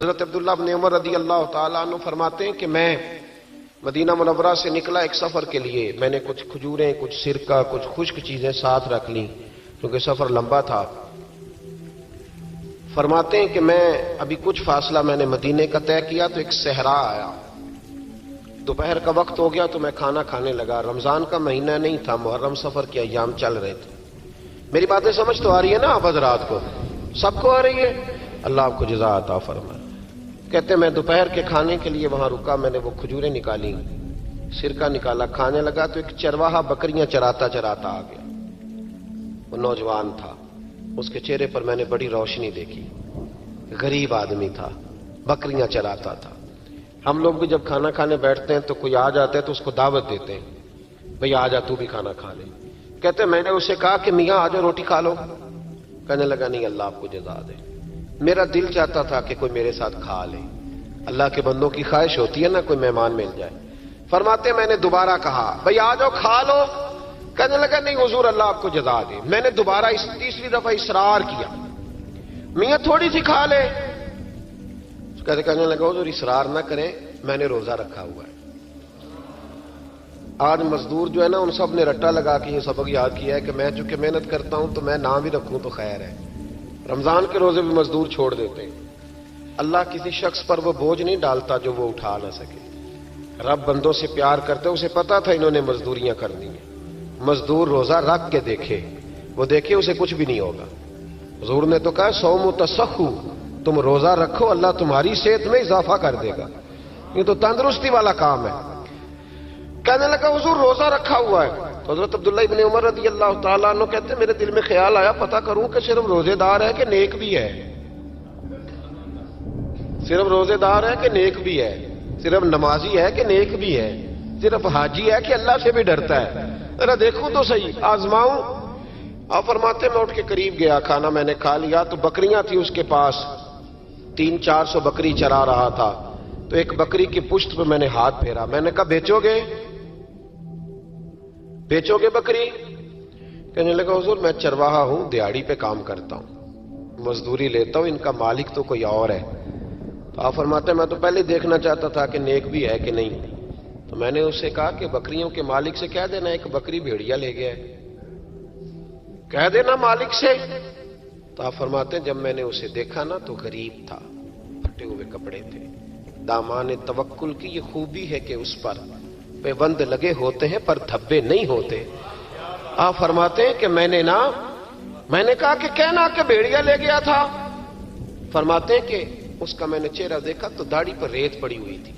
حضرت عبداللہ بن عمر رضی اللہ تعالیٰ عنہ فرماتے ہیں کہ میں مدینہ منورہ سے نکلا ایک سفر کے لیے. میں نے کچھ کھجوریں، کچھ سرکہ، کچھ خشک چیزیں ساتھ رکھ لیں کیونکہ سفر لمبا تھا. فرماتے ہیں کہ میں ابھی کچھ فاصلہ میں نے مدینے کا طے کیا تو ایک صحرا آیا. دوپہر کا وقت ہو گیا تو میں کھانا کھانے لگا. رمضان کا مہینہ نہیں تھا، محرم سفر کے ایام چل رہے تھے. میری باتیں سمجھ تو آ رہی ہے نا آپ حضرات کو؟ سب کو آ رہی ہے؟ اللہ آپ کو جزا عطا فرمائے. کہتے میں دوپہر کے کھانے کے لیے وہاں رکا. میں نے وہ کھجوریں نکالی، سرکہ نکالا، کھانے لگا تو ایک چرواہا بکریاں چراتا چراتا آ گیا. وہ نوجوان تھا، اس کے چہرے پر میں نے بڑی روشنی دیکھی. غریب آدمی تھا، بکریاں چراتا تھا. ہم لوگ بھی جب کھانا کھانے بیٹھتے ہیں تو کوئی آ جاتا ہے تو اس کو دعوت دیتے ہیں، بھئی آ جا تو بھی کھانا کھا لے. کہتے میں نے اسے کہا کہ میاں آ جا روٹی کھا لو. کہنے لگا نہیں، اللہ آپ کو جزا دے، میرا دل چاہتا تھا کہ کوئی میرے ساتھ کھا لے. اللہ کے بندوں کی خواہش ہوتی ہے نا کوئی مہمان مل جائے. فرماتے میں نے دوبارہ کہا بھئی آ جاؤ کھا لو. کہنے لگا نہیں حضور اللہ آپ کو جزا دے. میں نے دوبارہ تیسری دفعہ اصرار کیا، میاں تھوڑی سی کھا لے. کہنے لگا حضور اصرار نہ کریں، میں نے روزہ رکھا ہوا ہے. آج مزدور جو ہے نا ان سب نے رٹا لگا کے یہ سبق یاد کیا ہے کہ میں چونکہ محنت کرتا ہوں تو میں نام بھی رکھوں تو خیر ہے. رمضان کے روزے بھی مزدور چھوڑ دیتے ہیں. اللہ کسی شخص پر وہ بوجھ نہیں ڈالتا جو وہ اٹھا نہ سکے. رب بندوں سے پیار کرتے، اسے پتا تھا انہوں نے مزدوریاں کرنی ہیں. مزدور روزہ رکھ کے دیکھے، وہ دیکھے اسے کچھ بھی نہیں ہوگا. حضور نے تو کہا صوم تصحو، تم روزہ رکھو اللہ تمہاری صحت میں اضافہ کر دے گا. یہ تو تندرستی والا کام ہے. کہنے لگا حضور روزہ رکھا ہوا ہے. تو حضرت عبداللہ ابن عمر رضی اللہ تعالیٰ عنہ کہتے ہیں میرے دل میں خیال آیا پتہ کروں کہ صرف روزے دار ہے کہ نیک بھی ہے. صرف روزے دار ہے کہ نیک بھی ہے، صرف نمازی ہے کہ نیک بھی ہے، صرف حاجی ہے کہ اللہ سے بھی ڈرتا ہے. ذرا دیکھوں تو صحیح، آزماؤں. آپ فرماتے میں اٹھ کے قریب گیا، کھانا میں نے کھا لیا تو بکریاں تھی اس کے پاس. 300-400 بکری چرا رہا تھا. تو ایک بکری کی پشت پہ میں نے ہاتھ پھیرا. میں نے کہا بیچو گے؟ بیچو گے بکری؟ کہنے لگا حضور میں چرواہا ہوں، دیہڑی پہ کام کرتا ہوں، مزدوری لیتا ہوں، ان کا مالک تو کوئی اور ہے. تو آپ فرماتے ہیں میں تو پہلے دیکھنا چاہتا تھا کہ نیک بھی ہے کہ نہیں. تو میں نے اس سے کہا کہ بکریوں کے مالک سے کہہ دینا ایک بکری بھیڑیا لے گیا ہے، کہہ دینا مالک سے. تو آپ فرماتے ہیں جب میں نے اسے دیکھا نا تو غریب تھا، پھٹے ہوئے کپڑے تھے. دامان توکل کی یہ خوبی ہے کہ اس پر پیوند لگے ہوتے ہیں پر دھبے نہیں ہوتے. آپ فرماتے ہیں کہ میں نے کہا کہ کہنا کہ بھیڑیا لے گیا تھا. فرماتے ہیں کہ اس کا میں نے چہرہ دیکھا تو داڑھی پر ریت پڑی ہوئی تھی،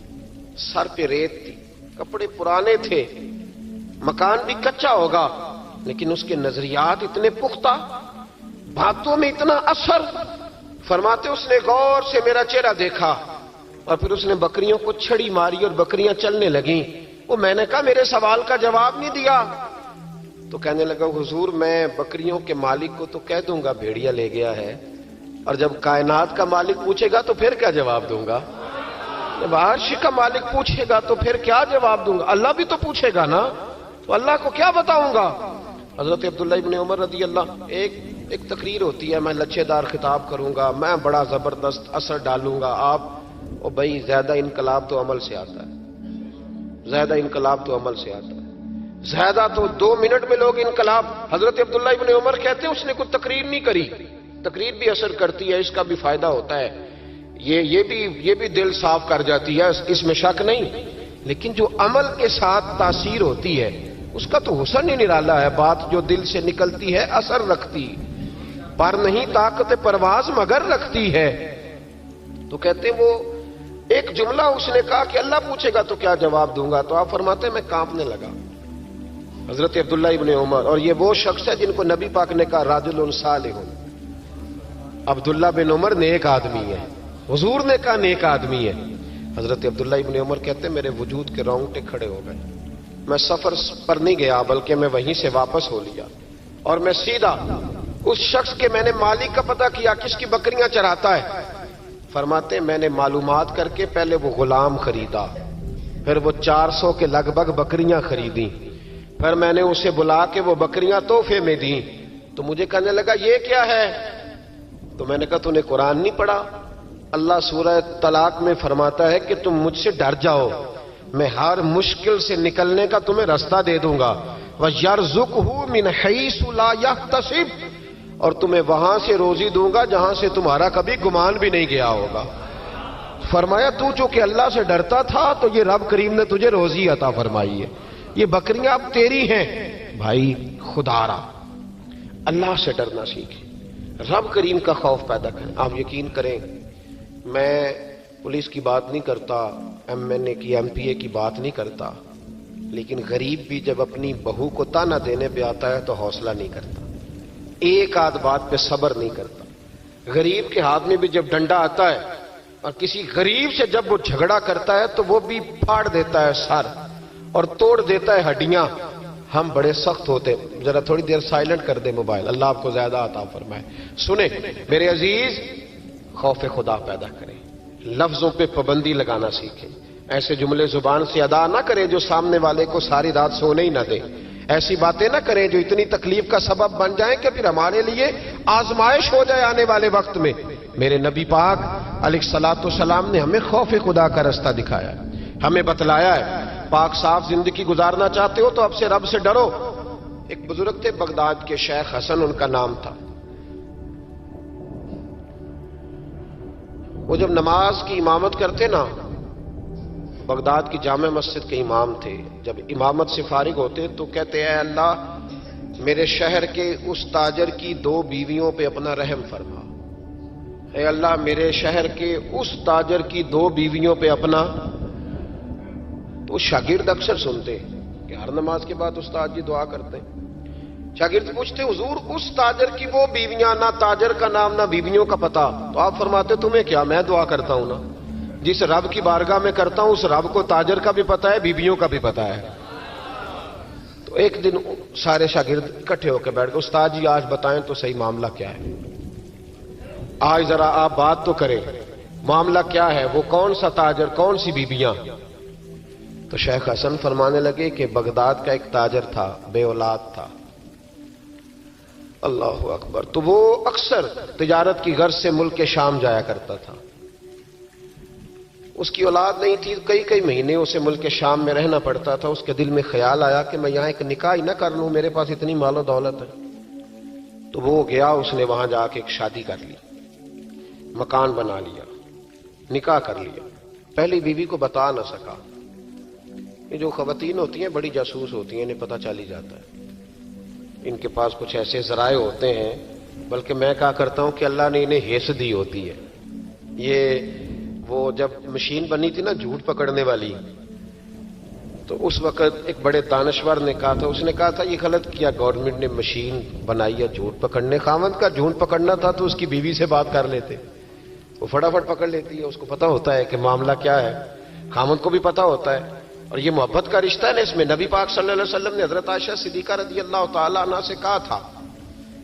سر پہ ریت تھی، کپڑے پرانے تھے، مکان بھی کچا ہوگا لیکن اس کے نظریات اتنے پختہ، باتوں میں اتنا اثر. فرماتے اس نے غور سے میرا چہرہ دیکھا اور پھر اس نے بکریوں کو چھڑی ماری اور بکریاں چلنے لگیں. وہ میں نے کہا میرے سوال کا جواب نہیں دیا. تو کہنے لگا حضور میں بکریوں کے مالک کو تو کہہ دوں گا بھیڑیا لے گیا ہے، اور جب کائنات کا مالک پوچھے گا تو پھر کیا جواب دوں گا؟ جب عرش کا مالک پوچھے گا تو پھر کیا جواب دوں گا؟ اللہ بھی تو پوچھے گا نا، تو اللہ کو کیا بتاؤں گا؟ حضرت عبداللہ ابن عمر رضی اللہ ایک تقریر ہوتی ہے، میں لچھے دار خطاب کروں گا، میں بڑا زبردست اثر ڈالوں گا. آپ او بھائی زیادہ انقلاب تو عمل سے آتا ہے، زیادہ انقلاب تو عمل سے آتا ہے، زیادہ تو 2 منٹ میں لوگ انقلاب. حضرت عبداللہ ابن عمر کہتے ہیں اس نے کوئی تقریر نہیں کری. تقریر بھی اثر کرتی ہے، اس کا بھی فائدہ ہوتا ہے، یہ بھی دل صاف کر جاتی ہے، اس میں شک نہیں. لیکن جو عمل کے ساتھ تاثیر ہوتی ہے اس کا تو حسن ہی نرالا ہے. بات جو دل سے نکلتی ہے اثر رکھتی، پر نہیں طاقت پرواز مگر رکھتی ہے. تو کہتے وہ ایک جملہ اس نے کہا کہ اللہ پوچھے گا تو کیا جواب دوں گا. تو آپ فرماتے ہیں میں کانپنے لگا. حضرت عبداللہ ابن عمر، اور یہ وہ شخص ہے جن کو نبی پاک نے کہا رجل صالح. عبداللہ بن عمر نیک آدمی ہے، حضور نے کہا نیک آدمی ہے. حضرت عبداللہ ابن عمر کہتے ہیں میرے وجود کے رونگٹے کھڑے ہو گئے. میں سفر پر نہیں گیا بلکہ میں وہیں سے واپس ہو لیا اور میں سیدھا اس شخص کے میں نے مالک کا پتہ کیا کس کی بکریاں چراتا ہے. فرماتے ہیں میں نے معلومات کر کے پہلے وہ غلام خریدا، پھر وہ 400 کے لگ بھگ بکریاں خریدیں، پھر میں نے اسے بلا کے وہ بکریاں تحفے میں دیں. تو مجھے کہنے لگا یہ کیا ہے؟ تو میں نے کہا تو نے قرآن نہیں پڑھا؟ اللہ سورہ طلاق میں فرماتا ہے کہ تم مجھ سے ڈر جاؤ، میں ہر مشکل سے نکلنے کا تمہیں راستہ دے دوں گا، وَيَرْزُقْهُ مِنْ حَيْثُ لَا يَحْتَسِبُ، اور تمہیں وہاں سے روزی دوں گا جہاں سے تمہارا کبھی گمان بھی نہیں گیا ہوگا۔ فرمایا تو چونکہ اللہ سے ڈرتا تھا تو یہ رب کریم نے تجھے روزی عطا فرمائی ہے، یہ بکریاں اب تیری ہیں۔ بھائی خدا را اللہ سے ڈرنا سیکھیں، رب کریم کا خوف پیدا کریں۔ آپ یقین کریں، میں پولیس کی بات نہیں کرتا، ایم این اے کی ایم پی اے کی بات نہیں کرتا، لیکن غریب بھی جب اپنی بہو کو تانا دینے پہ آتا ہے تو حوصلہ نہیں کرتا، ایک آدھ بات پہ صبر نہیں کرتا۔ غریب کے ہاتھ میں بھی جب ڈنڈا آتا ہے اور کسی غریب سے جب وہ جھگڑا کرتا ہے تو وہ بھی پھاڑ دیتا ہے سر اور توڑ دیتا ہے ہڈیاں۔ ہم بڑے سخت ہوتے، ذرا تھوڑی دیر سائلنٹ کر دے موبائل، اللہ آپ کو زیادہ عطا فرمائے۔ سنیں میرے عزیز، خوف خدا پیدا کریں، لفظوں پہ پابندی لگانا سیکھیں، ایسے جملے زبان سے ادا نہ کریں جو سامنے والے کو ساری رات سونے ہی نہ دیں، ایسی باتیں نہ کریں جو اتنی تکلیف کا سبب بن جائیں کہ پھر ہمارے لیے آزمائش ہو جائے آنے والے وقت میں۔ میرے نبی پاک علیہ الصلوۃ والسلام نے ہمیں خوف خدا کا راستہ دکھایا ہے، ہمیں بتلایا ہے پاک صاف زندگی گزارنا چاہتے ہو تو اب سے رب سے ڈرو۔ ایک بزرگ تھے بغداد کے، شیخ حسن ان کا نام تھا۔ وہ جب نماز کی امامت کرتے نا، بغداد کی جامع مسجد کے امام تھے، جب امامت سے فارغ ہوتے تو کہتے اے اللہ میرے شہر کے اس تاجر کی 2 بیویوں پہ اپنا رحم فرما، اے اللہ میرے شہر کے اس تاجر کی 2 بیویوں پہ اپنا۔ تو شاگرد اکثر سنتے کہ ہر نماز کے بعد استاد جی دعا کرتے ہیں، شاگرد پوچھتے حضور اس تاجر کی وہ بیویاں، نہ تاجر کا نام نہ بیویوں کا پتہ، تو آپ فرماتے تمہیں کیا، میں دعا کرتا ہوں نا، جس رب کی بارگاہ میں کرتا ہوں اس رب کو تاجر کا بھی پتہ ہے، بیویوں کا بھی پتہ ہے۔ تو ایک دن سارے شاگرد اکٹھے ہو کے بیٹھ گئے، استاد جی آج بتائیں تو صحیح معاملہ کیا ہے، آج ذرا آپ بات تو کریں، معاملہ کیا ہے، وہ کون سا تاجر، کون سی بیویاں؟ تو شیخ حسن فرمانے لگے کہ بغداد کا ایک تاجر تھا، بے اولاد تھا۔ اللہ اکبر۔ تو وہ اکثر تجارت کی غرض سے ملک شام جایا کرتا تھا، اس کی اولاد نہیں تھی، کئی مہینے اسے ملک شام میں رہنا پڑتا تھا۔ اس کے دل میں خیال آیا کہ میں یہاں ایک نکاح ہی نہ کر لوں، میرے پاس اتنی مال و دولت ہے۔ تو وہ گیا، اس نے وہاں جا کے ایک شادی کر لی، مکان بنا لیا، نکاح کر لیا۔ پہلی بیوی کو بتا نہ سکا، یہ جو خواتین ہوتی ہیں بڑی جاسوس ہوتی ہیں، انہیں پتہ چل ہی جاتا ہے، ان کے پاس کچھ ایسے ذرائع ہوتے ہیں، بلکہ میں کہا کرتا ہوں کہ اللہ نے انہیں حیث دی ہوتی ہے۔ یہ وہ جب مشین بنی تھی نا جھوٹ پکڑنے والی، تو اس وقت ایک بڑے دانشور نے کہا تھا، اس نے کہا تھا یہ غلط کیا گورنمنٹ نے مشین بنائی ہے جھوٹ پکڑنے، خاوند کا جھوٹ پکڑنا تھا تو اس کی بیوی سے بات کر لیتے، وہ فٹافٹ پکڑ لیتی ہے، اس کو پتہ ہوتا ہے کہ معاملہ کیا ہے، خاوند کو بھی پتہ ہوتا ہے۔ اور یہ محبت کا رشتہ ہے نا، اس میں نبی پاک صلی اللہ علیہ وسلم نے حضرت عائشہ صدیقہ رضی اللہ تعالیٰ عنہ سے کہا تھا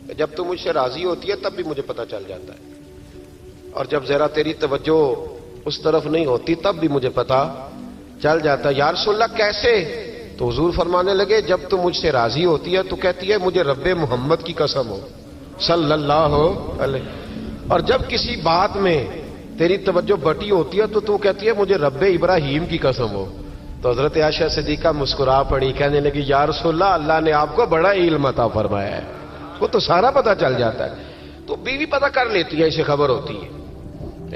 کہ جب تم مجھ سے راضی ہوتی ہے تب بھی مجھے پتہ چل جاتا ہے، اور جب ذرا تیری توجہ اس طرف نہیں ہوتی تب بھی مجھے پتہ چل جاتا ہے۔ یا رسول اللہ کیسے؟ تو حضور فرمانے لگے جب تم مجھ سے راضی ہوتی ہے تو کہتی ہے مجھے رب محمد کی قسم ہو صلی اللہ علیہ، اور جب کسی بات میں تیری توجہ بٹی ہوتی ہے تو کہتی ہے مجھے رب ابراہیم کی قسم ہو۔ تو حضرت عائشہ صدیقہ مسکرا پڑی، کہنے لگی یا رسول اللہ اللہ نے آپ کو بڑا علم عطا فرمایا ہے، وہ تو سارا پتہ چل جاتا ہے۔ تو بیوی پتہ کر لیتی ہے، اسے خبر ہوتی ہے۔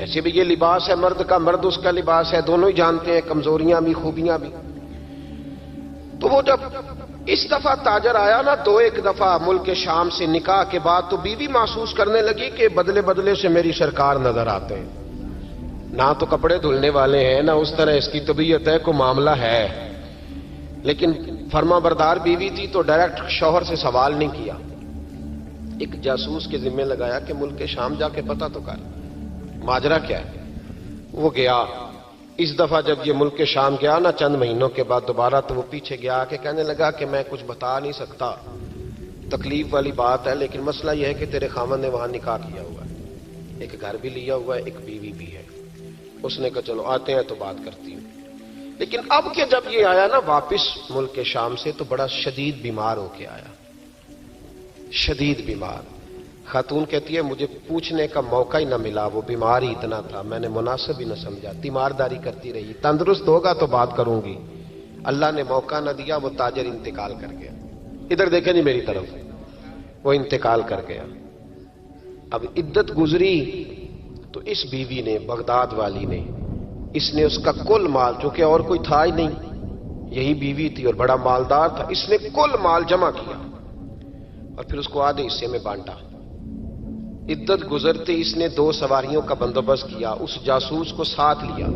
ایسے بھی یہ لباس ہے مرد کا، مرد اس کا لباس ہے، دونوں ہی جانتے ہیں، کمزوریاں بھی خوبیاں بھی۔ تو وہ جب اس دفعہ تاجر آیا نا، تو ایک دفعہ ملک شام سے نکاح کے بعد تو بیوی محسوس کرنے لگی کہ بدلے بدلے سے میری سرکار نظر آتے ہیں، نہ تو کپڑے دھلنے والے ہیں، نہ اس طرح اس کی طبیعت ہے، کوئی معاملہ ہے۔ لیکن فرما بردار بیوی تھی تو ڈائریکٹ شوہر سے سوال نہیں کیا، ایک جاسوس کے ذمہ لگایا کہ ملک شام جا کے پتہ تو کر ماجرا کیا ہے۔ وہ گیا، اس دفعہ جب یہ ملک شام گیا نا چند مہینوں کے بعد دوبارہ، تو وہ پیچھے گیا کہ کہنے لگا کہ میں کچھ بتا نہیں سکتا، تکلیف والی بات ہے، لیکن مسئلہ یہ ہے کہ تیرے خاوند نے وہاں نکاح کیا ہوا ہے، ایک گھر بھی لیا ہوا ہے، ایک بیوی بھی ہے۔ اس نے کہا چلو آتے ہیں تو بات کرتی ہوں۔ لیکن اب کہ جب یہ آیا نا واپس ملک شام سے تو بڑا شدید بیمار ہو کے آیا، شدید بیمار، خاتون کہتی ہے مجھے پوچھنے کا موقع ہی نہ ملا، وہ بیمار ہی اتنا تھا، میں نے مناسب ہی نہ سمجھا، تیمارداری کرتی رہی، تندرست ہوگا تو بات کروں گی، اللہ نے موقع نہ دیا، وہ تاجر انتقال کر گیا۔ ادھر دیکھیں جی میری طرف، وہ انتقال کر گیا۔ اب عدت گزری تو اس بیوی نے، بغداد والی نے، اس نے اس کا کل مال، چونکہ اور کوئی تھا ہی نہیں، یہی بیوی تھی اور بڑا مالدار تھا، اس نے کل مال جمع کیا اور پھر اس کو آدھے حصے میں بانٹا۔ عدت گزرتے اس نے 2 سواریوں کا بندوبست کیا، اس جاسوس کو ساتھ لیا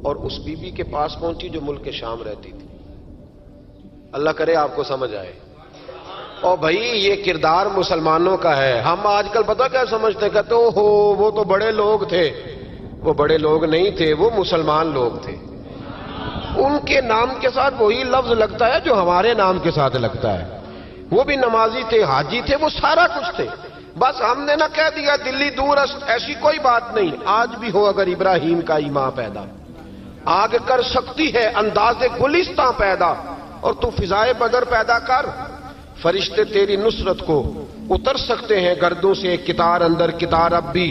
اور اس بیوی کے پاس پہنچی جو ملک شام رہتی تھی۔ اللہ کرے آپ کو سمجھ آئے۔ اور بھائی یہ کردار مسلمانوں کا ہے۔ ہم آج کل پتہ کیا سمجھتے، کہتے ہو وہ تو بڑے لوگ تھے، وہ بڑے لوگ نہیں تھے، وہ مسلمان لوگ تھے۔ ان کے نام کے ساتھ وہی لفظ لگتا ہے جو ہمارے نام کے ساتھ لگتا ہے۔ وہ بھی نمازی تھے، حاجی تھے، وہ سارا کچھ تھے، بس ہم نے نہ کہہ دیا دلی دور است، ایسی کوئی بات نہیں۔ آج بھی ہو اگر ابراہیم کا ایمان پیدا، آگ کر سکتی ہے انداز گلستاں پیدا، اور تو فضائے بدر پیدا کر، فرشتے تیری نصرت کو اتر سکتے ہیں گردوں سے کتار اندر کتار اب بھی۔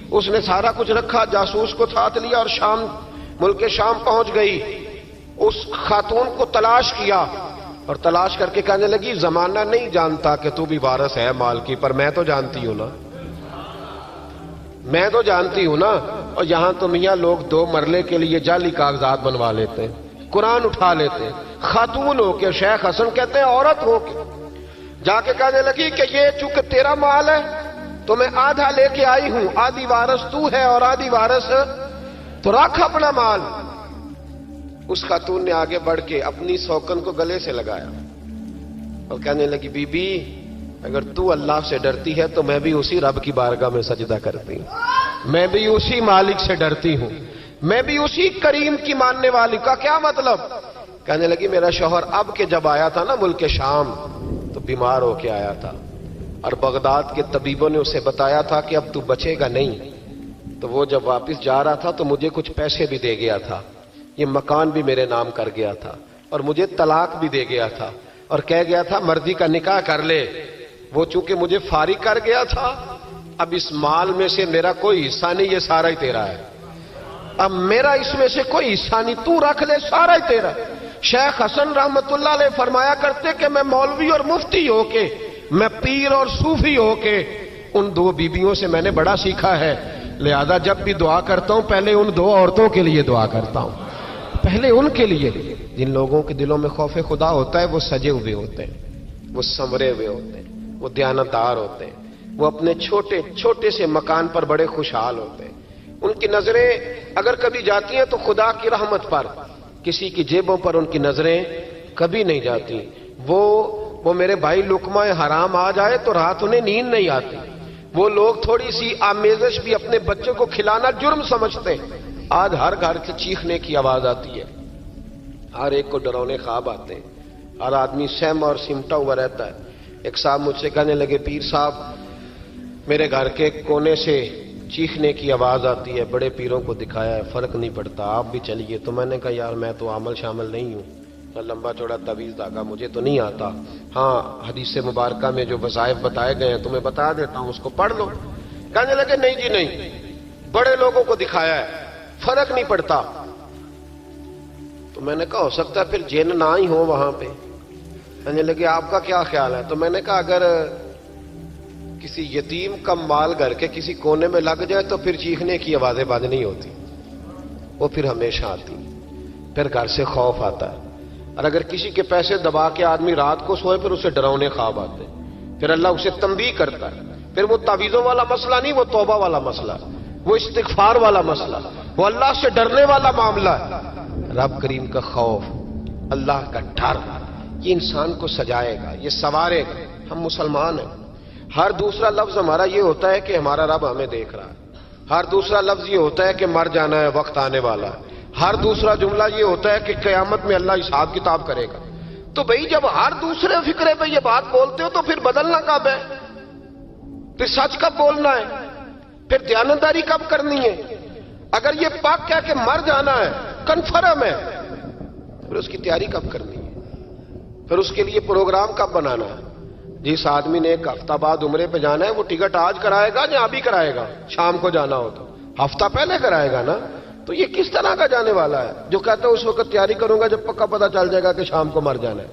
اس نے سارا کچھ رکھا، جاسوس کو ساتھ لیا اور شام، ملک شام پہنچ گئی۔ اس خاتون کو تلاش کیا اور تلاش کر کے کہنے لگی زمانہ نہیں جانتا کہ تو بھی وارث ہے مال کی، پر میں تو جانتی ہوں نا، میں تو جانتی ہوں نا۔ اور یہاں تو میاں لوگ 2 مرلے کے لیے جعلی کاغذات بنوا لیتے ہیں، قرآن اٹھا لیتے ہیں، خاتون ہو کے، شیخ حسن کہتے ہیں عورت ہو کے جا کے کہنے لگی کہ یہ چونکہ تیرا مال ہے تو میں آدھا لے کے آئی ہوں، آدھی وارث تو ہے اور آدھی وارث تو رکھ اپنا مال۔ اس خاتون نے آگے بڑھ کے اپنی سوکن کو گلے سے لگایا اور کہنے لگی بی بی اگر تو اللہ سے ڈرتی ہے تو میں بھی اسی رب کی بارگاہ میں سجدہ کرتی ہوں، میں بھی اسی مالک سے ڈرتی ہوں، میں بھی اسی کریم کی ماننے والی۔ کا کیا مطلب؟ کہنے لگی میرا شوہر اب کے جب آیا تھا نا ملک شام تو بیمار ہو کے آیا تھا، اور بغداد کے طبیبوں نے اسے بتایا تھا کہ اب تو بچے گا نہیں، تو وہ جب واپس جا رہا تھا تو مجھے کچھ پیسے بھی دے گیا تھا، یہ مکان بھی میرے نام کر گیا تھا، اور مجھے طلاق بھی دے گیا تھا، اور کہہ گیا تھا مرضی کا نکاح کر لے۔ وہ چونکہ مجھے فارغ کر گیا تھا، اب اس مال میں سے میرا کوئی حصہ نہیں، یہ سارا ہی تیرا ہے، اب میرا اس میں سے کوئی حصہ نہیں، تو رکھ لے، سارا ہی تیرا۔ شیخ حسن رحمت اللہ علیہ فرمایا کرتے کہ میں مولوی اور مفتی ہو کے، میں پیر اور صوفی ہو کے ان 2 بیویوں سے میں نے بڑا سیکھا ہے، لہذا جب بھی دعا کرتا ہوں پہلے ان 2 عورتوں کے لیے دعا کرتا ہوں، پہلے ان کے لیے۔ جن لوگوں کے دلوں میں خوف خدا ہوتا ہے وہ سجے ہوئے ہوتے ہیں، وہ سنورے ہوئے ہوتے ہیں، وہ دیانتدار ہوتے ہیں، وہ اپنے چھوٹے چھوٹے سے مکان پر بڑے خوشحال ہوتے ہیں۔ ان کی نظریں اگر کبھی جاتی ہیں تو خدا کی رحمت پر، کسی کی جیبوں پر ان کی نظریں کبھی نہیں جاتی۔ وہ میرے بھائی لقمہ حرام آ جائے تو رات انہیں نیند نہیں آتی۔ وہ لوگ تھوڑی سی آمیزش بھی اپنے بچوں کو کھلانا جرم سمجھتے ہیں۔ آج ہر گھر سے چیخنے کی آواز آتی ہے، ہر ایک کو ڈرونے خواب آتے ہیں، ہر آدمی سہما اور سمٹا ہوا رہتا ہے۔ ایک صاحب مجھ سے کہنے لگے پیر صاحب میرے گھر کے کونے سے چیخنے کی آواز آتی ہے، بڑے پیروں کو دکھایا ہے فرق نہیں پڑتا، آپ بھی چلیے۔ تو میں نے کہا یار میں تو عمل شامل نہیں ہوں، لمبا چوڑا تعویذ دھاگا مجھے تو نہیں آتا، ہاں حدیث مبارکہ میں جو وظائف بتائے گئے ہیں تمہیں بتا دیتا ہوں، اس کو پڑھ لو۔ کہنے لگے نہیں جی نہیں، بڑے لوگوں کو دکھایا ہے فرق نہیں پڑتا۔ تو میں نے کہا ہو سکتا ہے پھر جن نہ ہی ہو وہاں پہ۔ کہنے لگے آپ کا کیا خیال ہے؟ تو میں نے کہا اگر کسی یتیم کا مال گھر کے کسی کونے میں لگ جائے تو پھر چیخنے کی آوازیں بند نہیں ہوتی، وہ پھر ہمیشہ آتی، پھر گھر سے خوف آتا ہے۔ اور اگر کسی کے پیسے دبا کے آدمی رات کو سوئے پھر اسے ڈراؤنے خواب آتے ہیں، پھر اللہ اسے تنبیہ کرتا ہے۔ پھر وہ تعویذوں والا مسئلہ نہیں، وہ توبہ والا مسئلہ، وہ استغفار والا مسئلہ، وہ اللہ سے ڈرنے والا معاملہ ہے۔ رب کریم کا خوف، اللہ کا ڈر، یہ انسان کو سجائے گا، یہ سنوارے گا۔ ہم مسلمان ہیں، ہر دوسرا لفظ ہمارا یہ ہوتا ہے کہ ہمارا رب ہمیں دیکھ رہا ہے، ہر دوسرا لفظ یہ ہوتا ہے کہ مر جانا ہے، وقت آنے والا ہے، ہر دوسرا جملہ یہ ہوتا ہے کہ قیامت میں اللہ حساب کتاب کرے گا۔ تو بھئی جب ہر دوسرے فقرے پہ یہ بات بولتے ہو تو پھر بدلنا کب ہے؟ پھر سچ کب بولنا ہے؟ پھر دیانتداری کب کرنی ہے؟ اگر یہ پاک کہہ کہ مر جانا ہے، کنفرم ہے، پھر اس کی تیاری کب کرنی ہے؟ پھر اس کے لیے پروگرام کب بنانا ہے؟ جس آدمی نے ایک ہفتہ بعد عمرے پہ جانا ہے وہ ٹکٹ آج کرائے گا یا ابھی کرائے گا؟ شام کو جانا ہو تو ہفتہ پہلے کرائے گا نا. تو یہ کس طرح کا جانے والا ہے جو کہتا ہے اس وقت تیاری کروں گا جب پکا پتہ چل جائے گا کہ شام کو مر جانا ہے.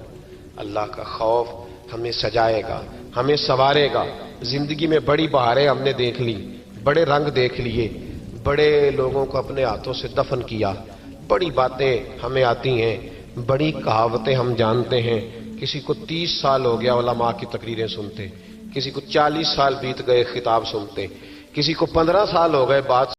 اللہ کا خوف ہمیں سجائے گا، ہمیں سنوارے گا. زندگی میں بڑی بہاریں ہم نے دیکھ لی، بڑے رنگ دیکھ لیے، بڑے لوگوں کو اپنے ہاتھوں سے دفن کیا، بڑی باتیں ہمیں آتی ہیں، بڑی کہاوتیں ہم جانتے ہیں. کسی کو 30 سال ہو گیا علماء کی تقریریں سنتے، کسی کو 40 سال بیت گئے خطاب سنتے، کسی کو 15 سال ہو گئے بات